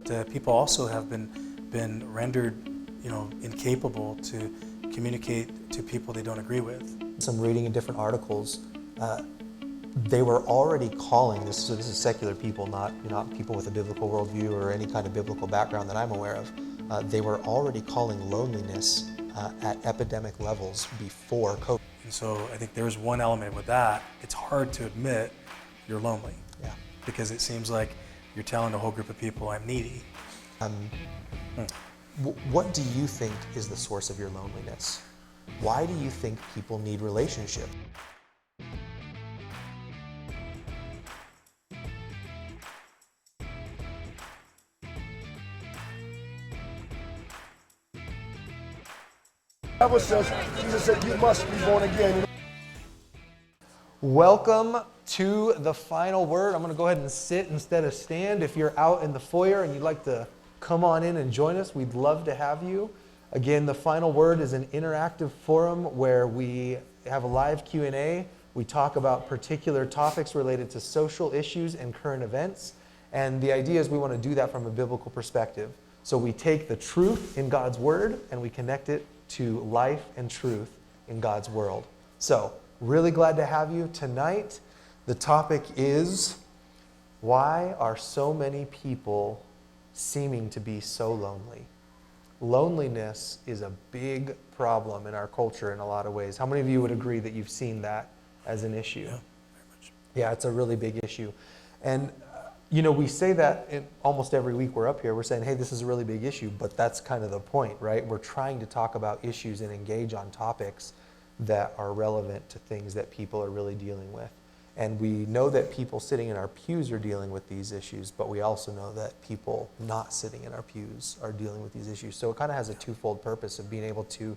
People also have been rendered, incapable to communicate to people they don't agree with. Some reading in different articles, they were already calling this. So this is secular people, not people with a biblical worldview or any kind of biblical background that I'm aware of. They were already calling loneliness at epidemic levels before COVID. And so I think there's one element with that. It's hard to admit you're lonely. Yeah. Because it seems like you're telling a whole group of people, I'm needy. What do you think is the source of your loneliness? Why do you think people need relationship? The Bible says, Jesus said, you must be born again. Welcome to the final word. I'm going to go ahead and sit instead of stand. If you're out in the foyer and you'd like to come on in and join us, we'd love to have you. Again, the final word is an interactive forum where we have a live Q&A. We talk about particular topics related to social issues and current events. And the idea is we want to do that from a biblical perspective. So we take the truth in God's word and we connect it to life and truth in God's world. So, really glad to have you tonight. The topic is, why are so many people seeming to be so lonely? Loneliness is a big problem in our culture in a lot of ways. How many of you would agree that you've seen that as an issue? Yeah, very much. Yeah, it's a really big issue. And we say that in almost every week we're up here. We're saying, hey, this is a really big issue, but that's kind of the point, right? We're trying to talk about issues and engage on topics that are relevant to things that people are really dealing with. And we know that people sitting in our pews are dealing with these issues, but we also know that people not sitting in our pews are dealing with these issues. So it kind of has a twofold purpose of being able to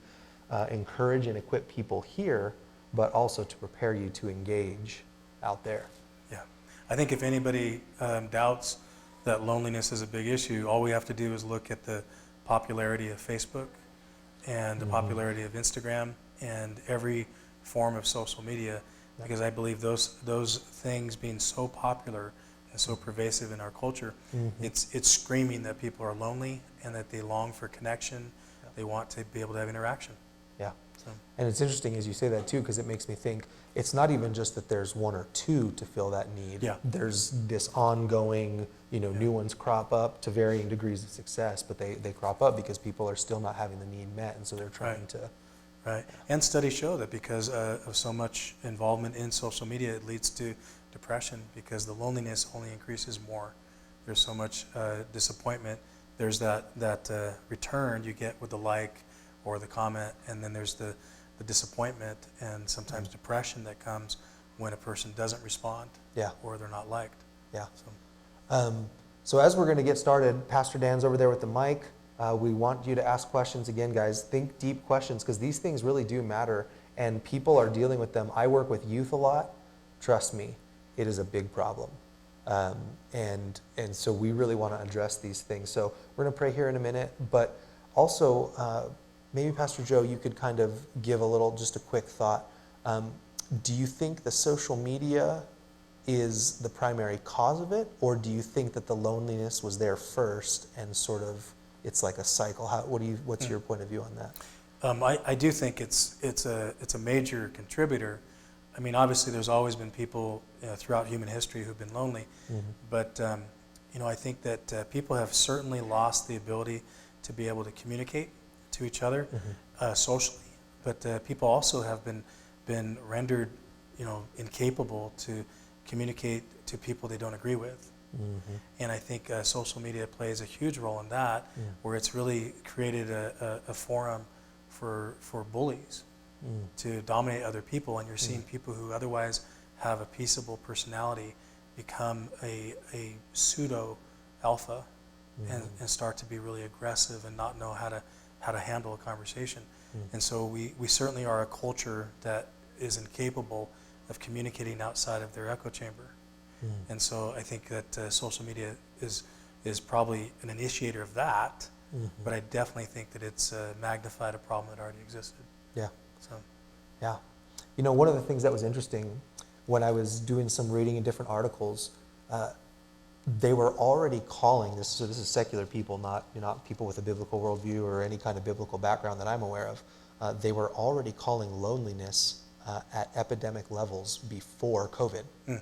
encourage and equip people here, but also to prepare you to engage out there. Yeah. I think if anybody doubts that loneliness is a big issue, all we have to do is look at the popularity of Facebook and the popularity of Instagram and every form of social media, because I believe those things being so popular and so pervasive in our culture, it's screaming that people are lonely and that they long for connection. They want to be able to have interaction. Yeah. So. And it's interesting as you say that too, because it makes me think it's not even just that there's one or two to fill that need. Yeah. There's this ongoing, new ones crop up to varying degrees of success, but they crop up because people are still not having the need met, and so they're trying to. Right. And studies show that because of so much involvement in social media, it leads to depression because the loneliness only increases more. There's so much disappointment. There's that return you get with the like or the comment, and then there's the disappointment and sometimes depression that comes when a person doesn't respond or they're not liked. Yeah. So as we're going to get started, Pastor Dan's over there with the mic. We want you to ask questions. Again, guys, think deep questions because these things really do matter and people are dealing with them. I work with youth a lot. Trust me, it is a big problem. And so we really want to address these things. So we're going to pray here in a minute, but also maybe Pastor Joe, you could kind of give just a quick thought. Do you think the social media is the primary cause of it, or do you think that the loneliness was there first and sort of it's like a cycle? What's your point of view on that? I do think it's a major contributor. I mean, obviously, there's always been people throughout human history who've been lonely, but I think that people have certainly lost the ability to be able to communicate to each other socially. But people also have been rendered, incapable to communicate to people they don't agree with. And I think social media plays a huge role in that, where it's really created a forum for bullies to dominate other people, and you're seeing people who otherwise have a peaceable personality become a pseudo alpha and start to be really aggressive and not know how to handle a conversation. And so we certainly are a culture that is incapable of communicating outside of their echo chamber. And so I think that social media is probably an initiator of that, but I definitely think that it's magnified a problem that already existed. Yeah. So. Yeah. One of the things that was interesting when I was doing some reading in different articles, they were already calling this. So this is secular people, not people with a biblical worldview or any kind of biblical background that I'm aware of. They were already calling loneliness at epidemic levels before COVID. Yeah.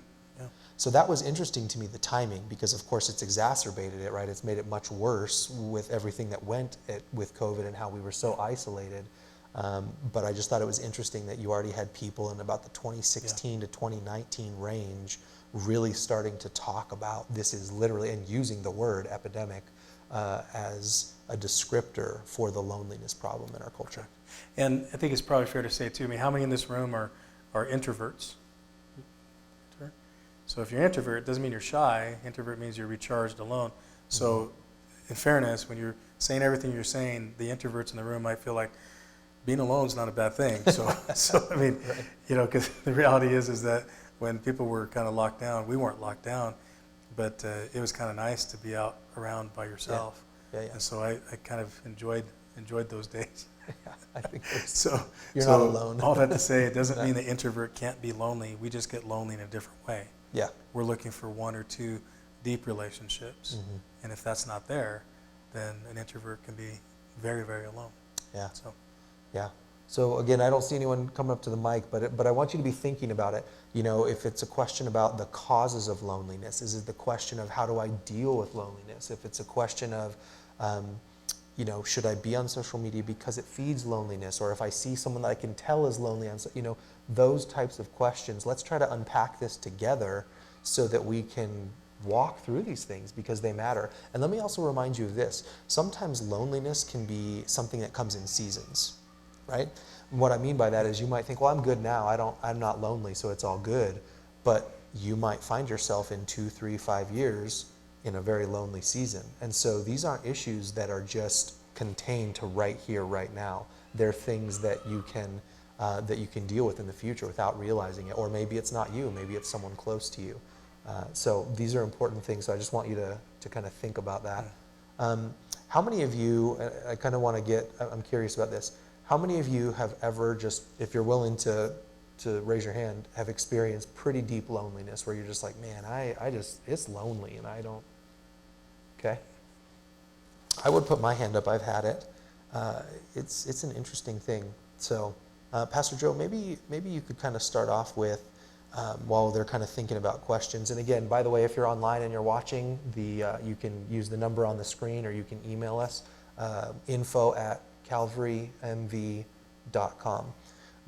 So that was interesting to me, the timing, because of course it's exacerbated it, right? It's made it much worse with everything that went with COVID and how we were so isolated. But I just thought it was interesting that you already had people in about the 2016 to 2019 range really starting to talk about this is literally, and using the word epidemic as a descriptor for the loneliness problem in our culture. And I think it's probably fair to say too, I mean, how many in this room are introverts? So if you're an introvert, it doesn't mean you're shy. Introvert means you're recharged alone. So in fairness, when you're saying everything you're saying, the introverts in the room might feel like being alone is not a bad thing. So I mean, Right. you know, because the reality is that when people were kind of locked down, we weren't locked down, but it was kind of nice to be out around by yourself. Yeah. And so I kind of enjoyed those days. Yeah, I think You're not alone. All that to say, it doesn't mean the introvert can't be lonely. We just get lonely in a different way. Yeah. We're looking for one or two deep relationships. And if that's not there, then an introvert can be very, very alone. Yeah. So, Yeah. So again, I don't see anyone coming up to the mic, but I want you to be thinking about it. You know, if it's a question about the causes of loneliness, is it the question of how do I deal with loneliness? If it's a question of, you know, should I be on social media because it feeds loneliness? Or if I see someone that I can tell is lonely, you know, those types of questions. Let's try to unpack this together so that we can walk through these things because they matter. And let me also remind you of this. Sometimes loneliness can be something that comes in seasons, right? What I mean by that is you might think, well, I'm good now. I'm not lonely, so it's all good. But you might find yourself in 2, 3, 5 years in a very lonely season. And so these aren't issues that are just contained to right here, right now. They're things that you can deal with in the future without realizing it. Or maybe it's not you, maybe it's someone close to you. So these are important things. So I just want you to kind of think about that. How many of you, I kind of want to get, I'm curious about this. How many of you have ever just, if you're willing to raise your hand, have experienced pretty deep loneliness where you're just like, man, it's lonely and I don't, okay? I would put my hand up, I've had it. It's an interesting thing. So, Pastor Joe, maybe you could kind of start off with, while they're kind of thinking about questions. And again, by the way, if you're online and you're watching, you can use the number on the screen or you can email us, info@calvarymv.com.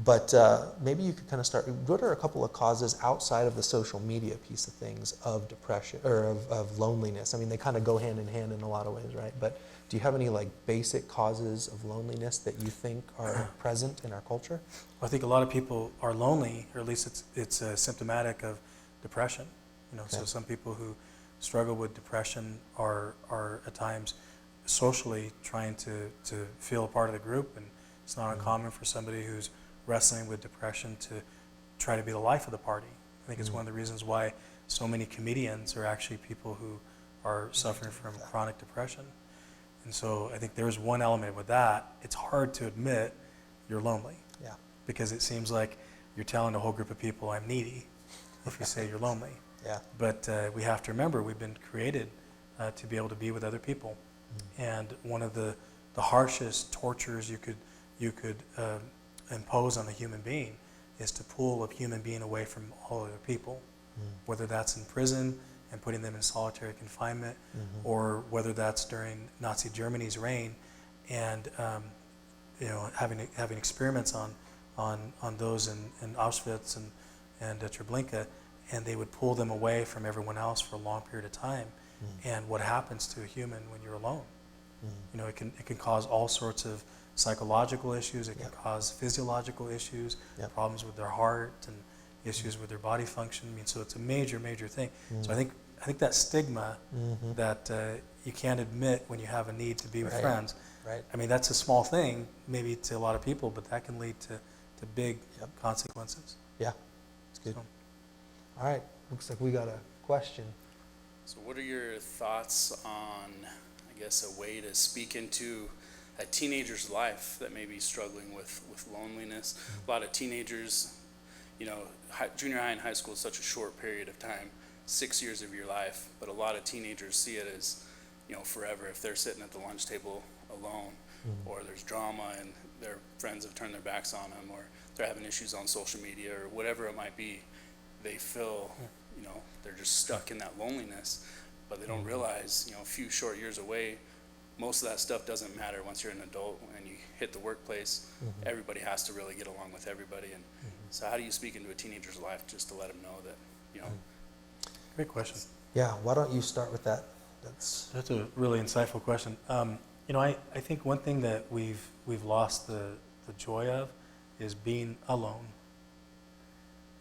But maybe you could kind of start, what are a couple of causes outside of the social media piece of things of depression or of loneliness? I mean, they kind of go hand in hand in a lot of ways, right? But do you have any like basic causes of loneliness that you think are present in our culture? I think a lot of people are lonely, or at least it's symptomatic of depression. You know, Okay. so some people who struggle with depression are at times socially trying to feel a part of the group, and it's not uncommon for somebody who's wrestling with depression to try to be the life of the party. I think it's one of the reasons why so many comedians are actually people who are suffering from chronic depression. And so I think there's one element with that. It's hard to admit you're lonely. Yeah. Because it seems like you're telling a whole group of people, I'm needy, if you say you're lonely. Yeah. But we have to remember we've been created to be able to be with other people. And one of the harshest tortures you could impose on a human being is to pull a human being away from all other people, whether that's in prison and putting them in solitary confinement, or whether that's during Nazi Germany's reign, and you know, having experiments on those in Auschwitz and Treblinka, and they would pull them away from everyone else for a long period of time. And what happens to a human when you're alone? You know, it can cause all sorts of psychological issues. It can cause physiological issues, problems with their heart and issues with their body function. I mean, so it's a major thing. So I think that stigma that you can't admit when you have a need to be with friends. Right. I mean, that's a small thing maybe to a lot of people, but that can lead to big consequences. Yeah. It's good. So. All right. Looks like we got a question. So what are your thoughts on, I guess, a way to speak into a teenager's life that may be struggling with loneliness? A lot of teenagers, you know, junior high and high school is such a short period of time. 6 years of your life, but a lot of teenagers see it as, forever. If they're sitting at the lunch table alone, or there's drama and their friends have turned their backs on them, or they're having issues on social media or whatever it might be, they feel, they're just stuck in that loneliness, but they don't realize, a few short years away, most of that stuff doesn't matter once you're an adult and you hit the workplace. Everybody has to really get along with everybody. And so how do you speak into a teenager's life just to let them know that, Great question. Yeah, why don't you start with that? That's a really insightful question. I think one thing that we've lost the joy of is being alone.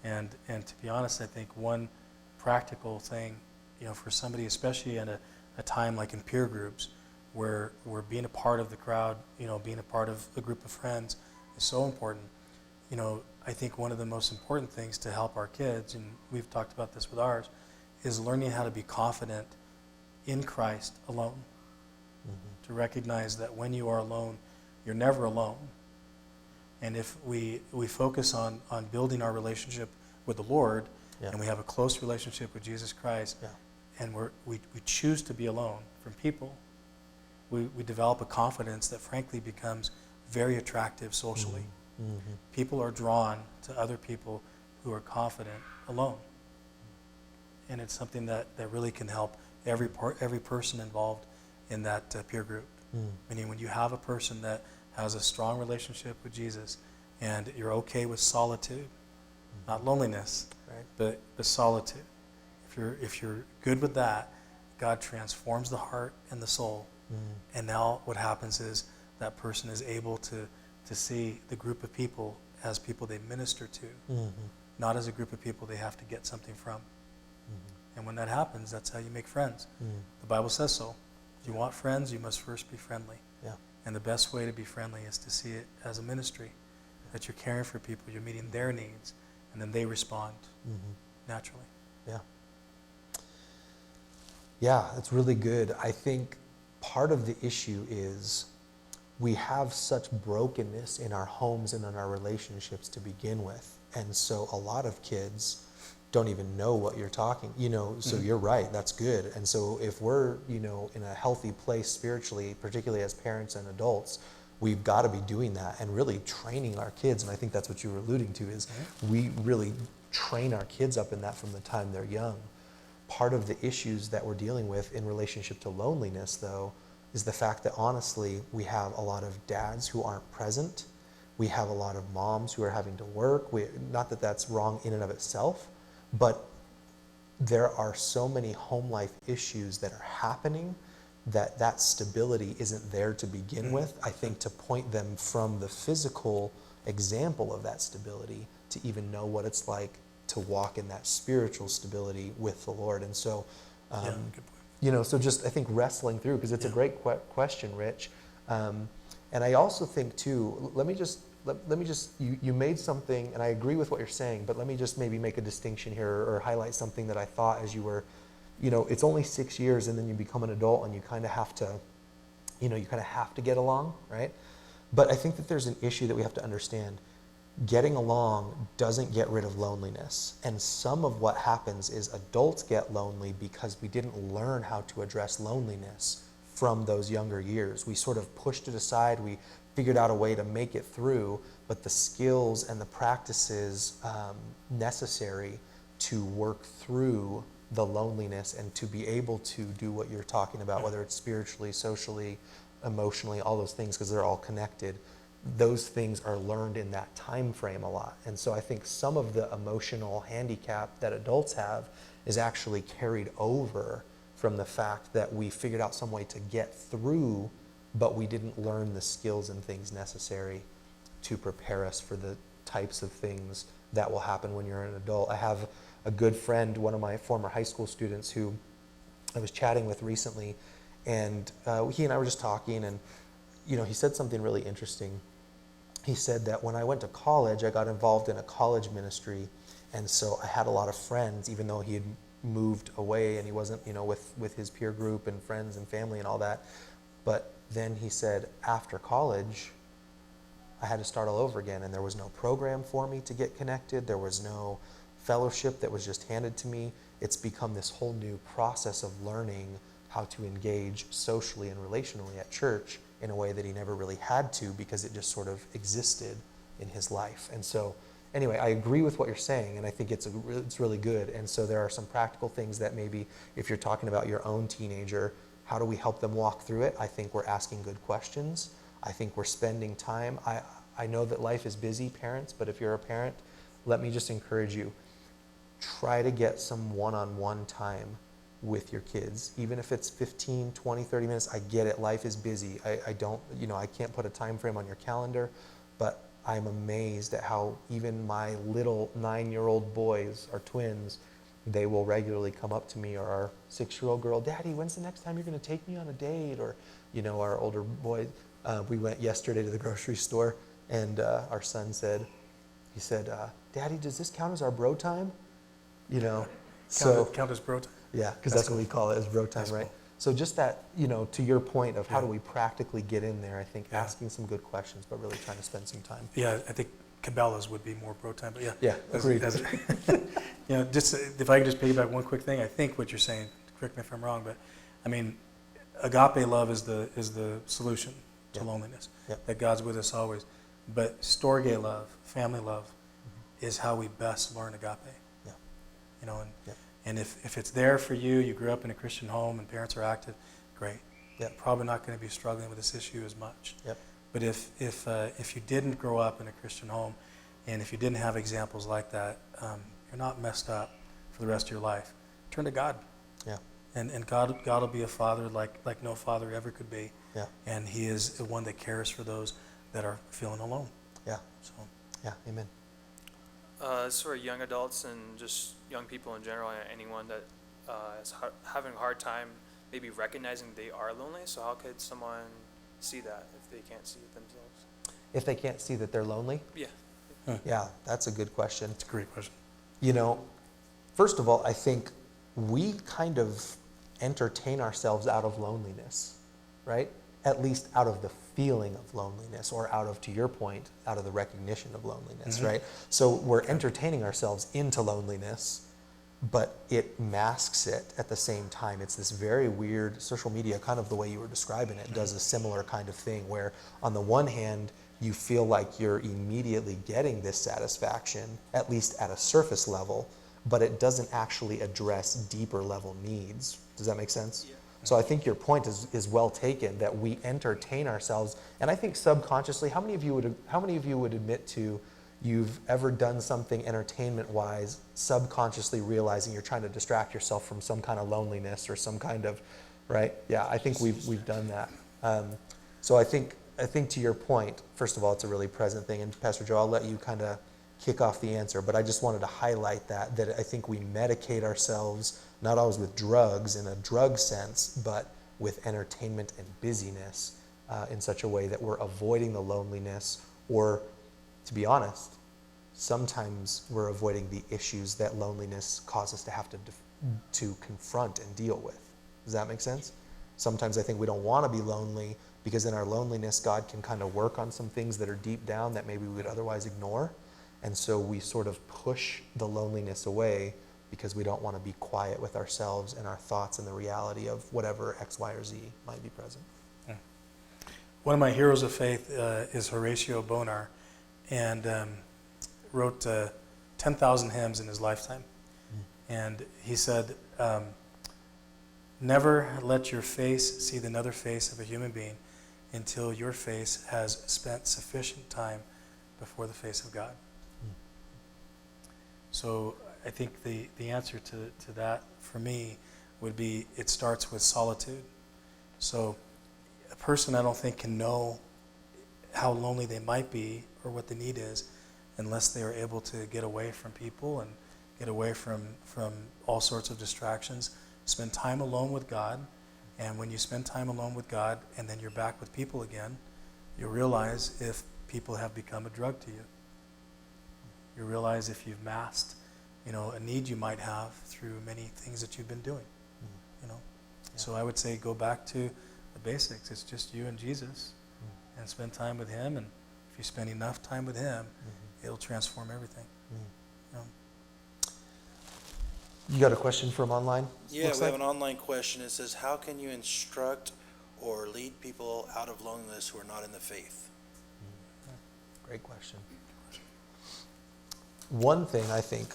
And to be honest, I think one practical thing, for somebody, especially in a time like in peer groups, where being a part of the crowd, being a part of a group of friends is so important. I think one of the most important things to help our kids, and we've talked about this with ours, is learning how to be confident in Christ alone. To recognize that when you are alone, you're never alone. And if we focus on building our relationship with the Lord, and we have a close relationship with Jesus Christ, and we choose to be alone from people, we develop a confidence that frankly becomes very attractive socially. People are drawn to other people who are confident alone. And it's something that really can help every person involved in that peer group. Meaning when you have a person that has a strong relationship with Jesus and you're okay with solitude, not loneliness, but solitude. If you're good with that, God transforms the heart and the soul. And now what happens is that person is able to see the group of people as people they minister to, not as a group of people they have to get something from. And when that happens, that's how you make friends. The Bible says so. If you want friends, you must first be friendly. And the best way to be friendly is to see it as a ministry, that you're caring for people, you're meeting their needs, and then they respond naturally. Yeah, that's really good. I think part of the issue is we have such brokenness in our homes and in our relationships to begin with. And so a lot of kids don't even know what you're talking, so you're right, that's good. And so if we're, in a healthy place spiritually, particularly as parents and adults, we've got to be doing that and really training our kids. And I think that's what you were alluding to is we really train our kids up in that from the time they're young. Part of the issues that we're dealing with in relationship to loneliness, though, is the fact that honestly, we have a lot of dads who aren't present. We have a lot of moms who are having to work. Not that that's wrong in and of itself, but there are so many home life issues that are happening that stability isn't there to begin with. I think to point them from the physical example of that stability to even know what it's like to walk in that spiritual stability with the Lord. And so, Good point. so just I think wrestling through, because it's a great question, Rich. And I also think too, let me just, you made something, and I agree with what you're saying, but let me just maybe make a distinction here or highlight something that I thought as you were, it's only 6 years and then you become an adult and you kind of have to, get along, right? But I think that there's an issue that we have to understand. Getting along doesn't get rid of loneliness. And some of what happens is adults get lonely because we didn't learn how to address loneliness from those younger years. We sort of pushed it aside. We figured out a way to make it through, but the skills and the practices necessary to work through the loneliness and to be able to do what you're talking about, whether it's spiritually, socially, emotionally, all those things, because they're all connected, those things are learned in that time frame a lot. And so I think some of the emotional handicap that adults have is actually carried over from the fact that we figured out some way to get through, but we didn't learn the skills and things necessary to prepare us for the types of things that will happen when you're an adult. I have a good friend, one of my former high school students who I was chatting with recently, and he and I were just talking, and he said something really interesting. He said that when I went to college, I got involved in a college ministry, and so I had a lot of friends, even though he had moved away and he wasn't, with his peer group and friends and family and all that. But then he said, after college, I had to start all over again, and there was no program for me to get connected. There was no fellowship that was just handed to me. it's become this whole new process of learning how to engage socially and relationally at church in a way that he never really had to, because it just sort of existed in his life. And so anyway, I agree with what you're saying, and I think it's really good. And so there are some practical things that maybe if you're talking about your own teenager, how do we help them walk through it? I think we're asking good questions. I think we're spending time. I know that life is busy, parents, but if you're a parent, let me just encourage you. Try to get some one-on-one time with your kids, even if it's 15, 20, 30 minutes. I get it, life is busy. I don't, I can't put a time frame on your calendar, but I'm amazed at how even my little 9-year-old boys are twins. They will regularly come up to me, or our 6-year-old girl, Daddy, when's the next time you're going to take me on a date? Or, our older boy, we went yesterday to the grocery store, and our son said, Daddy, does this count as our bro time? Count as bro time. Yeah, because that's what we call it, as bro time, That's right? cool. So just that, to your point of how Yeah. do we practically get in there, I think Yeah. asking some good questions, but really trying to spend some time. Yeah, I think Cabela's would be more bro time, but yeah. Yeah, agreed. Just if I could just piggyback one quick thing, I think what you're saying, correct me if I'm wrong, but I mean, agape love is the solution to Yeah. loneliness. Yeah. That God's with us always. But storge love, family love, is how we best learn agape. Yeah. Yeah. And if it's there for you, you grew up in a Christian home and parents are active, great. Yeah. Probably not going to be struggling with this issue as much. Yep. But if you didn't grow up in a Christian home, and if you didn't have examples like that, you're not messed up for the rest of your life. Turn to God. Yeah. And God will be a father like no father ever could be. Yeah. And He is the one that cares for those that are feeling alone. Yeah. So Yeah. Amen. As for young adults and just young people in general, and anyone that is having a hard time maybe recognizing they are lonely, so how could someone see that if they can't see it themselves? If they can't see that they're lonely? Yeah. Yeah, that's a good question. it's a great question. First of all, I think we kind of entertain ourselves out of loneliness, right? At least out of the feeling of loneliness, or out of, to your point, out of the recognition of loneliness, Mm-hmm. right? So we're entertaining ourselves into loneliness, but it masks it at the same time. It's this very weird, social media, kind of the way you were describing it, does a similar kind of thing where on the one hand, you feel like you're immediately getting this satisfaction, at least at a surface level, but it doesn't actually address deeper level needs. Does that make sense? Yeah. So I think your point is well taken, that we entertain ourselves, and I think subconsciously, how many of you would admit to you've ever done something entertainment-wise, subconsciously realizing you're trying to distract yourself from some kind of loneliness or some kind of, right? Yeah, I think we've done that. So I think to your point, first of all, it's a really present thing, and Pastor Joe, I'll let you kind of kick off the answer, but I just wanted to highlight that I think we medicate ourselves, not always with drugs in a drug sense, but with entertainment and busyness in such a way that we're avoiding the loneliness, or, to be honest, sometimes we're avoiding the issues that loneliness causes us to have to confront and deal with. Does that make sense? Sometimes I think we don't want to be lonely because in our loneliness, God can kind of work on some things that are deep down that maybe we would otherwise ignore. And so we sort of push the loneliness away because we don't want to be quiet with ourselves and our thoughts and the reality of whatever X, Y, or Z might be present. One of my heroes of faith is Horatio Bonar, and wrote 10,000 hymns in his lifetime. And he said, never let your face see another face of a human being until your face has spent sufficient time before the face of God. So I think the answer to that for me would be, it starts with solitude. So a person, I don't think, can know how lonely they might be or what the need is unless they are able to get away from people and get away from all sorts of distractions, spend time alone with God. And when you spend time alone with God and then you're back with people again, you realize if people have become a drug to you. You realize if you've masked, a need you might have through many things that you've been doing, Yeah. So I would say go back to the basics. It's just you and Jesus, and spend time with Him. And if you spend enough time with Him, it'll transform everything. You got a question from online? Yeah, Looks we have like? an online question. It says, how can you instruct or lead people out of loneliness who are not in the faith? Great question. One thing I think,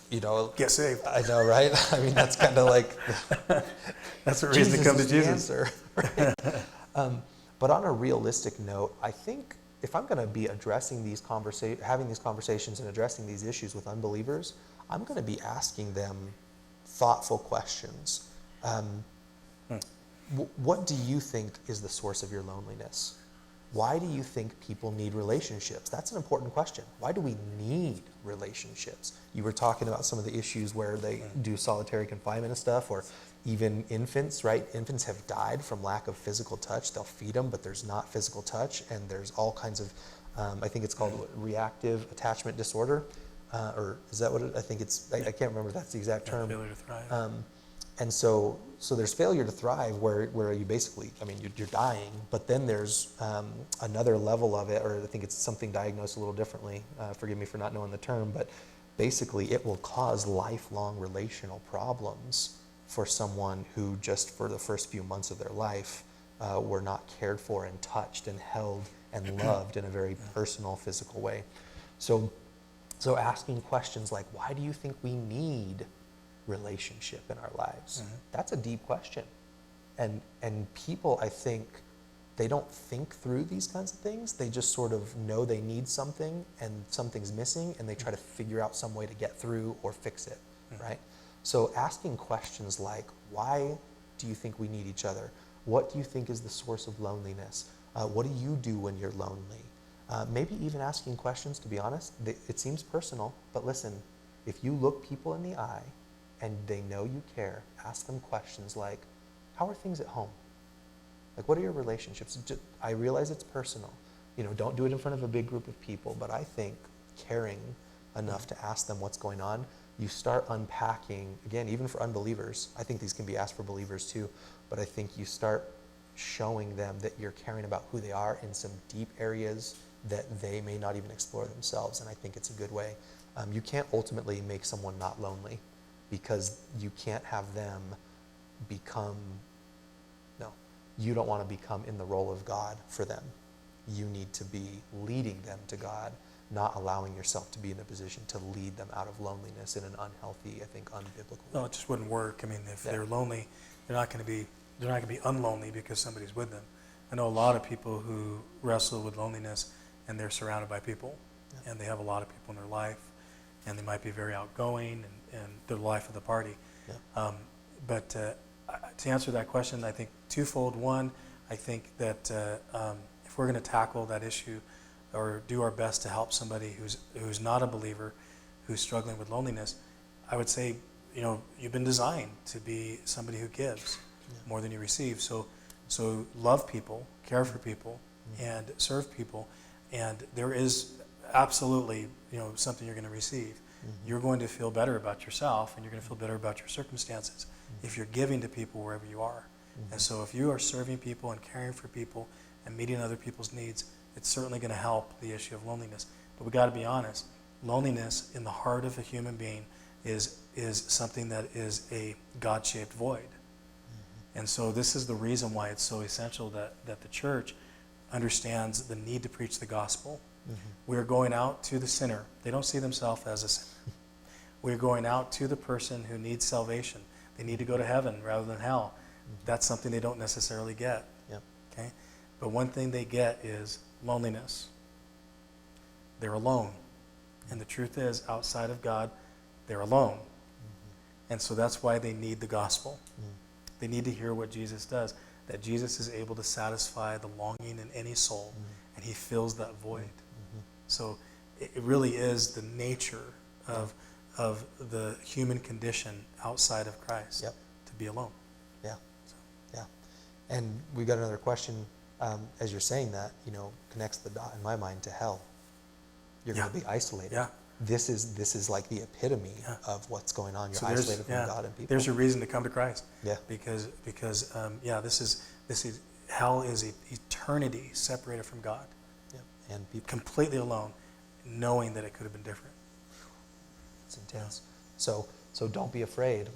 Get saved. I know, right? I mean, that's kind of like That's the reason to come to is the Jesus. answer, right? But on a realistic note, I think if I'm going to be addressing having these conversations and addressing these issues with unbelievers, I'm going to be asking them thoughtful questions. What do you think is the source of your loneliness? Why do you think people need relationships? That's an important question. Why do we need relationships? You were talking about some of the issues where they do solitary confinement and stuff, or even infants, right? Infants have died from lack of physical touch. They'll feed them, but there's not physical touch, and there's all kinds of, I think it's called reactive attachment disorder, or is that what I think it's, I can't remember if that's the exact term. Failure to thrive. And so there's failure to thrive where you basically, I mean, you're dying, but then there's another level of it, or I think it's something diagnosed a little differently. Forgive me for not knowing the term, but basically it will cause lifelong relational problems for someone who just for the first few months of their life were not cared for and touched and held and loved in a very personal, physical way. So asking questions like, why do you think we need relationship in our lives? That's a deep question. And people, I think, they don't think through these kinds of things. They just sort of know they need something and something's missing, and they try to figure out some way to get through or fix it, right? So asking questions like, why do you think we need each other? What do you think is the source of loneliness? What do you do when you're lonely? Maybe even asking questions, to be honest, it seems personal, but listen, if you look people in the eye and they know you care, ask them questions like, how are things at home? Like, what are your relationships? I realize it's personal. Don't do it in front of a big group of people, but I think caring enough to ask them what's going on, you start unpacking, again, even for unbelievers, I think these can be asked for believers too, but I think you start showing them that you're caring about who they are in some deep areas that they may not even explore themselves, and I think it's a good way. You can't ultimately make someone not lonely, because you can't have them you don't want to become in the role of God for them. You need to be leading them to God, not allowing yourself to be in a position to lead them out of loneliness in an unhealthy, I think, unbiblical way. No, it just wouldn't work. I mean, if they're lonely, they're not going to be unlonely because somebody's with them. I know a lot of people who wrestle with loneliness, and they're surrounded by people, and they have a lot of people in their life, and they might be very outgoing and they're the life of the party. But to answer that question, I think twofold. One, I think that if we're going to tackle that issue or do our best to help somebody who's not a believer, who's struggling with loneliness, I would say, you've been designed to be somebody who gives more than you receive. So love people, care for people, and serve people. And there is absolutely, something you're going to receive. You're going to feel better about yourself, and you're going to feel better about your circumstances if you're giving to people wherever you are. And so if you are serving people and caring for people and meeting other people's needs, it's certainly going to help the issue of loneliness. But we got to be honest. Loneliness in the heart of a human being is something that is a God-shaped void. And so this is the reason why it's so essential that the church understands the need to preach the gospel. We're going out to the sinner. They don't see themselves as a sinner. We're going out to the person who needs salvation. They need to go to heaven rather than hell. That's something they don't necessarily get. Okay? But one thing they get is loneliness. They're alone. And the truth is, outside of God, they're alone. And so that's why they need the gospel. They need to hear what Jesus does, that Jesus is able to satisfy the longing in any soul, and he fills that void. So it really is the nature of the human condition outside of Christ to be alone. And we got another question, as you're saying that, connects the dot in my mind to hell. You're going to be isolated. This is like the epitome of what's going on. You're isolated from God and people. There's a reason to come to Christ. Because this is hell is eternity separated from God. And people completely alone, knowing that it could have been different. It's intense. So don't be afraid.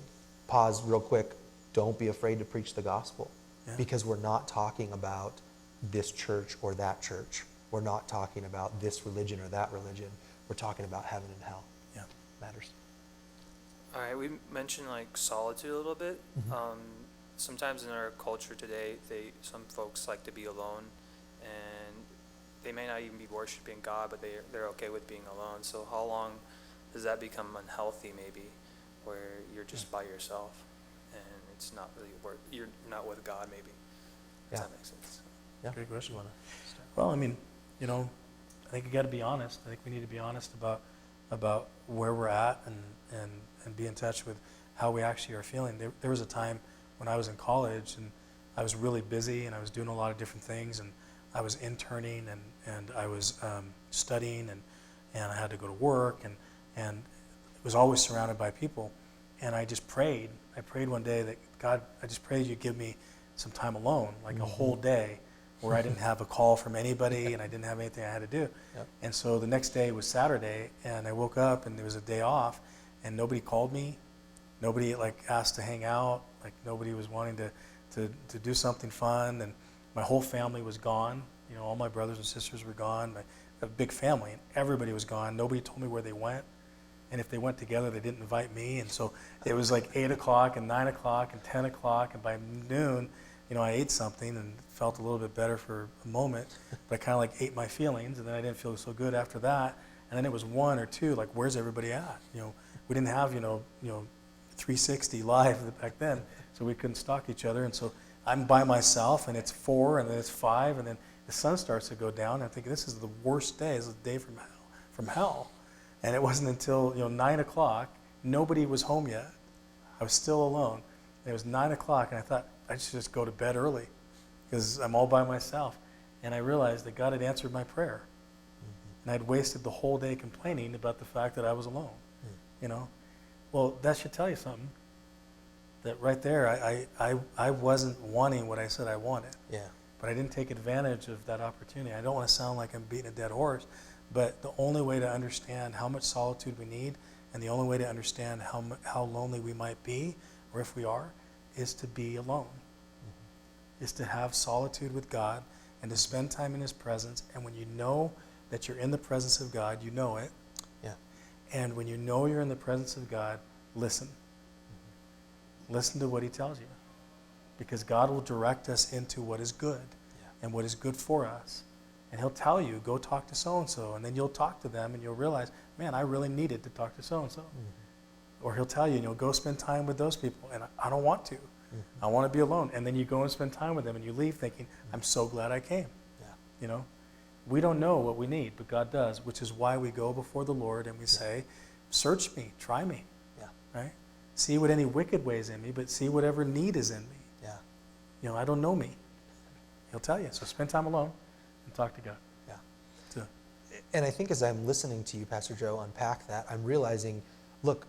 pause real quick. Don't be afraid to preach the gospel, Yeah. because we're not talking about this church or that church. We're not talking about this religion or that religion. We're talking about heaven and hell. Yeah. Matters. All right, we mentioned like solitude a little bit. Sometimes in our culture today, some folks like to be alone, and they may not even be worshiping God, but they're okay with being alone. So how long does that become unhealthy, maybe, where you're just by yourself and it's not really you're not with God, maybe? Does Yeah. that make sense? Yeah. Great question. Well, I mean, you know, I think you got to be honest. I think we need to be honest about where we're at and be in touch with how we actually are feeling. There was a time when I was in college and I was really busy and I was doing a lot of different things, and I was interning and I was studying and I had to go to work and was always surrounded by people. And I just prayed. I prayed one day that, God, I just pray you give me some time alone, like a whole day where I didn't have a call from anybody and I didn't have anything I had to do. Yep. And so the next day was Saturday, and I woke up and there was a day off, and nobody called me. Nobody like asked to hang out. Like nobody was wanting to do something fun, and my whole family was gone. You know, all my brothers and sisters were gone. I have a big family, and everybody was gone. Nobody told me where they went. And if they went together, they didn't invite me. And so it was like 8 o'clock and 9 o'clock and 10 o'clock. And by noon, you know, I ate something and felt a little bit better for a moment. But I kind of like ate my feelings. And then I didn't feel so good after that. And then it was 1 or 2, like, where's everybody at? You know, we didn't have, you know, 360 live back then. So we couldn't stalk each other. And so I'm by myself, and it's 4, and then it's 5. And then the sun starts to go down. And I'm thinking, this is the worst day. This is a day from hell. And it wasn't until 9 o'clock, nobody was home yet. I was still alone. And it was 9 o'clock, and I thought I should just go to bed early because I'm all by myself. And I realized that God had answered my prayer. And I'd wasted the whole day complaining about the fact that I was alone. You know, well, that should tell you something. That right there, I wasn't wanting what I said I wanted. Yeah. But I didn't take advantage of that opportunity. I don't want to sound like I'm beating a dead horse. But the only way to understand how much solitude we need, and the only way to understand how lonely we might be, or if we are, is to be alone. Is to have solitude with God and to spend time in His presence. And when you know that you're in the presence of God, you know it. Yeah. And when you know you're in the presence of God, listen. Listen to what He tells you. Because God will direct us into what is good and what is good for us. And He'll tell you, go talk to so-and-so. And then you'll talk to them and you'll realize, man, I really needed to talk to so-and-so. Or He'll tell you, go spend time with those people. And I don't want to. I want to be alone. And then you go and spend time with them and you leave thinking, I'm so glad I came. Yeah. We don't know what we need, but God does, which is why we go before the Lord and we say, search me, try me. Yeah. Right? See what any wicked ways in me, but see whatever need is in me. Yeah. I don't know me. He'll tell you. So spend time alone and talk to God. Yeah. So, And I think as I'm listening to you, Pastor Joe, unpack that, I'm realizing, look,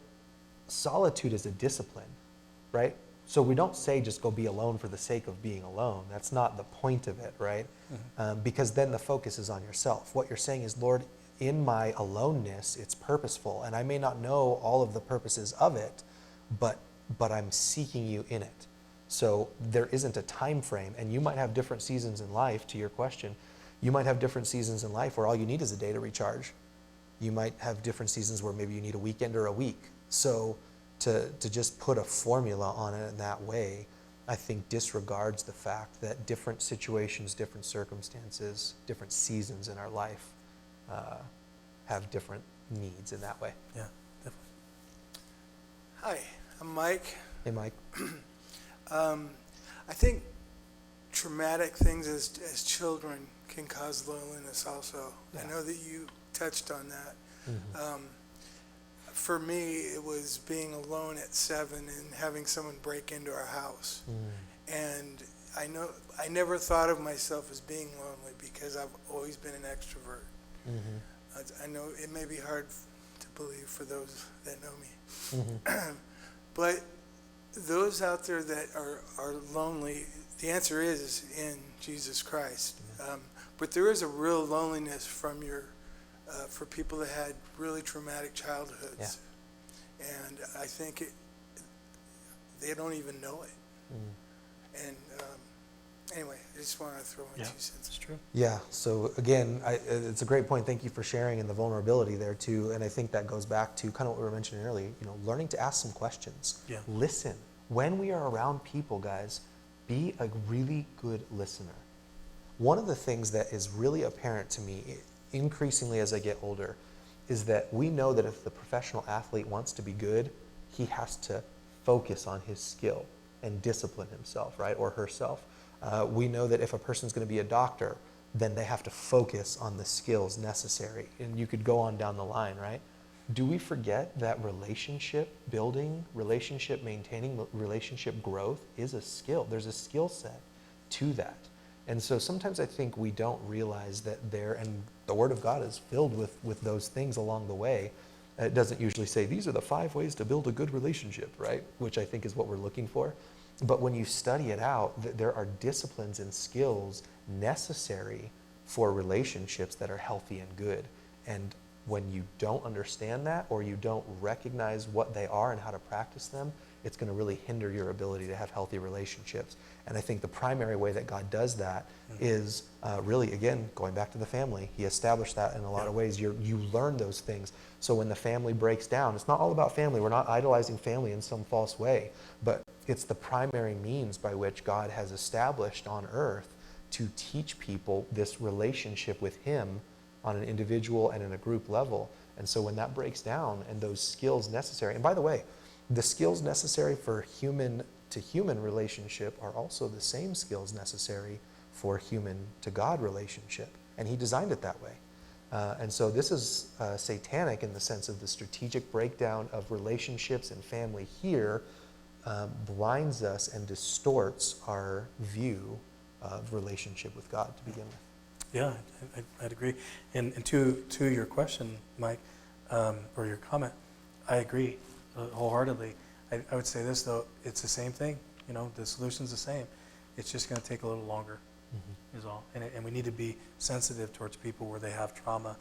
solitude is a discipline, right? So we don't say just go be alone for the sake of being alone. That's not the point of it, right? Because then the focus is on yourself. What you're saying is, Lord, in my aloneness, it's purposeful. And I may not know all of the purposes of it, but I'm seeking you in it. So there isn't a time frame. And you might have different seasons in life, to your question. You might have different seasons in life where all you need is a day to recharge. You might have different seasons where maybe you need a weekend or a week. So to just put a formula on it in that way, I think disregards the fact that different situations, different circumstances, different seasons in our life have different needs in that way. yeah, definitely. Hi, I'm Mike. Hey, Mike. I think traumatic things as children can cause loneliness also. Yeah. I know that you touched on that. For me, it was being alone at 7 and having someone break into our house. And I never thought of myself as being lonely because I've always been an extrovert. I know it may be hard to believe for those that know me. But those out there that are lonely, the answer is in Jesus Christ. But there is a real loneliness from for people that had really traumatic childhoods. And I think they don't even know it. And anyway, I just want to throw in 2 cents. It's true. Yeah, so again, it's a great point. Thank you for sharing and the vulnerability there too. And I think that goes back to kind of what we were mentioning earlier, learning to ask some questions. Yeah. Listen. When we are around people, guys, be a really good listener. One of the things that is really apparent to me increasingly as I get older is that we know that if the professional athlete wants to be good, he has to focus on his skill and discipline himself, right, or herself. We know that if a person's going to be a doctor, then they have to focus on the skills necessary. And you could go on down the line, right? Do we forget that relationship building, relationship maintaining, relationship growth is a skill? There's a skill set to that. And so sometimes I think we don't realize that and the Word of God is filled with those things along the way. It doesn't usually say, these are the 5 ways to build a good relationship, right? Which I think is what we're looking for. But when you study it out, there are disciplines and skills necessary for relationships that are healthy and good. And when you don't understand that, or you don't recognize what they are and how to practice them, it's going to really hinder your ability to have healthy relationships. And I think the primary way that God does that is really, again, going back to the family. He established that in a lot of ways. You learn those things. So when the family breaks down, it's not all about family. We're not idolizing family in some false way, but it's the primary means by which God has established on earth to teach people this relationship with Him on an individual and in a group level. And so when that breaks down and those skills necessary, and by the way, the skills necessary for human to human relationship are also the same skills necessary for human to God relationship. And He designed it that way. And so this is satanic in the sense of the strategic breakdown of relationships and family here blinds us and distorts our view of relationship with God to begin with. Yeah, I'd agree. And to your question, Mike, or your comment, I agree wholeheartedly. I would say this, though, it's the same thing. The solution's the same. It's just going to take a little longer, is all. And we need to be sensitive towards people where they have trauma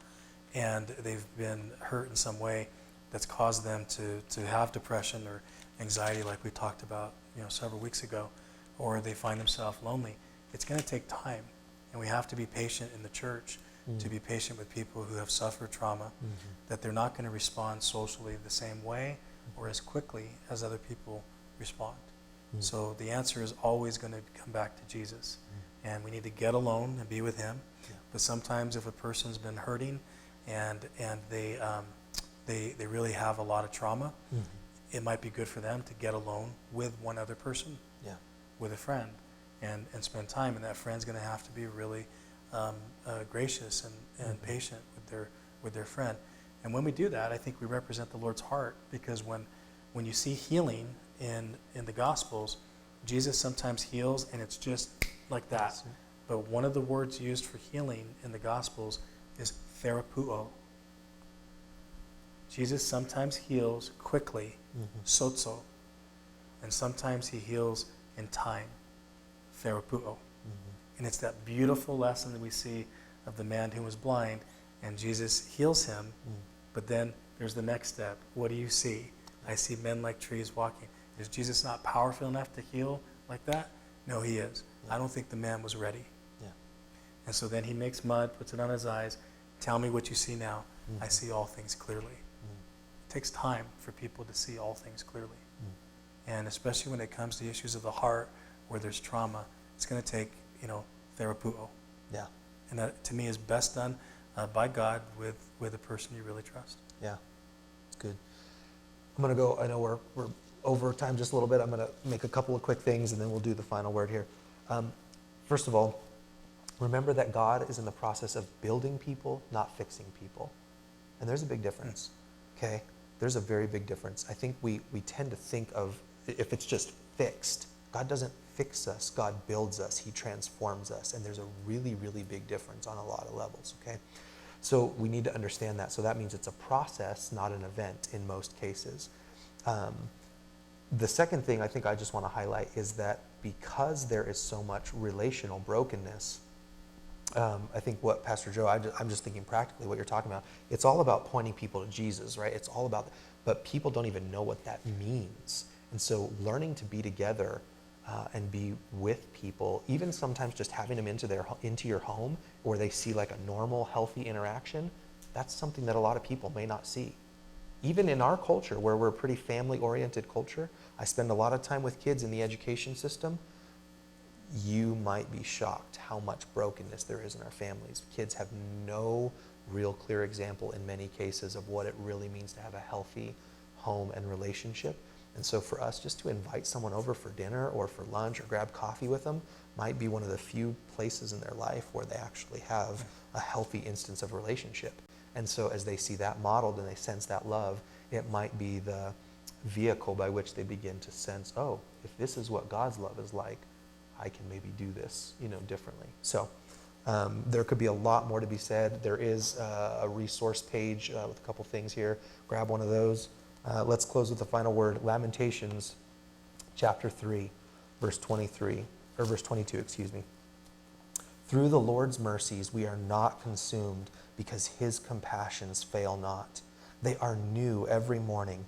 and they've been hurt in some way that's caused them to have depression or anxiety, like we talked about several weeks ago, or they find themselves lonely. It's going to take time. And we have to be patient in the church, to be patient with people who have suffered trauma, that they're not going to respond socially the same way or as quickly as other people respond. So the answer is always going to come back to Jesus. And we need to get alone and be with Him. But sometimes if a person's been hurting and they really have a lot of trauma, it might be good for them to get alone with one other person, with a friend. And spend time, and that friend's going to have to be really gracious and patient with their friend. And when we do that, I think we represent the Lord's heart, because when you see healing in the Gospels, Jesus sometimes heals, and it's just like that. But one of the words used for healing in the Gospels is therapuo. Jesus sometimes heals quickly, sozo, and sometimes He heals in time. Therapuo. And it's that beautiful lesson that we see of the man who was blind, and Jesus heals him, but then there's the next step. What do you see? I see men like trees walking. Is Jesus not powerful enough to heal like that? No, He is. I don't think the man was ready. And so then He makes mud, puts it on his eyes. Tell me what you see now. I see all things clearly. It takes time for people to see all things clearly. And especially when it comes to issues of the heart, where there's trauma, it's going to take, therapuo. Yeah. And that, to me, is best done by God with a person you really trust. Yeah, it's good. I'm going to go, I know we're over time just a little bit. I'm going to make a couple of quick things, and then we'll do the final word here. First of all, remember that God is in the process of building people, not fixing people. And there's a big difference, okay? There's a very big difference. I think we tend to think of, if it's just fixed, God doesn't fix us, God builds us, He transforms us, and there's a really, really big difference on a lot of levels, okay? So we need to understand that. So that means it's a process, not an event in most cases. The second thing I think I just want to highlight is that because there is so much relational brokenness, I think what Pastor Joe, I'm just thinking practically what you're talking about, it's all about pointing people to Jesus, right? It's all about, but people don't even know what that means. And so learning to be together and be with people, even sometimes just having them into your home where they see like a normal, healthy interaction, that's something that a lot of people may not see. Even in our culture, where we're a pretty family-oriented culture, I spend a lot of time with kids in the education system. You might be shocked how much brokenness there is in our families. Kids have no real clear example in many cases of what it really means to have a healthy home and relationship. And so for us just to invite someone over for dinner or for lunch or grab coffee with them might be one of the few places in their life where they actually have a healthy instance of relationship. And so as they see that modeled and they sense that love, it might be the vehicle by which they begin to sense, oh, if this is what God's love is like, I can maybe do this, differently. So there could be a lot more to be said. There is a resource page with a couple things here. Grab one of those. Let's close with the final word. Lamentations chapter 3, verse 23, or verse 22, excuse me. Through the Lord's mercies we are not consumed, because his compassions fail not. They are new every morning.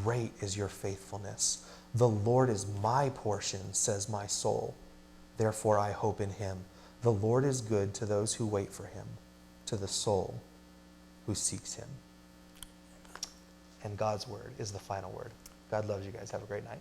Great is your faithfulness. The Lord is my portion, says my soul. Therefore I hope in him. The Lord is good to those who wait for him, to the soul who seeks him. And God's word is the final word. God loves you guys. Have a great night.